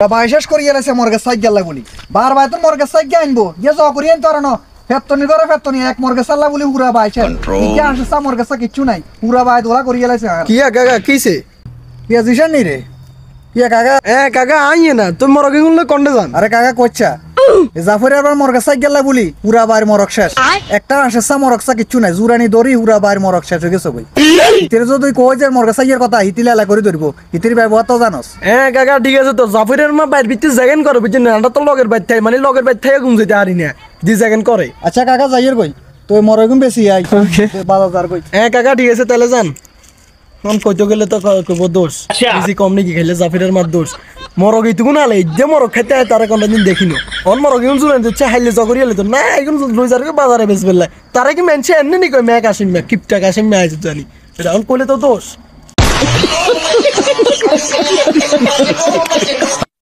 by শেষ করি এলাইছে মর্গে সাইড গেলা বলি বারবার তো মর্গে সাইড গে আনবো ইয়ে জ করি আনতো আর ন ফেতনি করে ফেতনি এক মর্গে সাল্লা বলি পুরা বাই শেষ ইকে আসে সা মর্গে সা কিচ্ছু নাই পুরা বাই দোলা করি এলাইছে আর কিয়া কাকা কিসে ইয়া জিশান নি রে ইয়া কাকা কাকা আইয়ে না তুমি মরগে গুলো কন্ডে যান আরে কাকা কইছা জাফর আবার মর্গে সাইড গেলা বলি পুরা বাই মরক শেষ একটা আসে সা মরক সা কিচ্ছু নাই জুরানি দড়ি পুরা বাই মরক শেষ হয়ে গেছে কই ইতির যদি কই যে মর্গে সাইয়ের কথা হিতিলা লা করে ধরবো ইতির ব্যবহার তো জানোস কাকা ঠিক আছে তো জাফরের মা বাইর ভিতরে জাগান করে বুঝছেন না তো লগের বাইর থাই মানে লগের বাইর থাই ঘুম যেতে হারি না দি জাগান করে আচ্ছা কাকা যাইয়ের কই তো মরগুম বেশি আই 12000 কই কাকা ঠিক আছে তাহলে যান মন কইতে গেলে তো কইব দোষ বেশি কম নাকি খাইলে জাফরের মার দোষ মরগ এইটুকু না লাই যে মরগ খেতে তারা কোনটা দিন দেখিনো অন মরগ ইউন জুলেন যে হাইলে জগরি হলে তো না এখন রোজারকে বাজারে বেচ বেলা তারা কি মেনছে এমনি নি কই ম্যাক আসিন ম্যাক কিপটা আসিন ম্যাক জানি এটা অন কইলে তো দোষ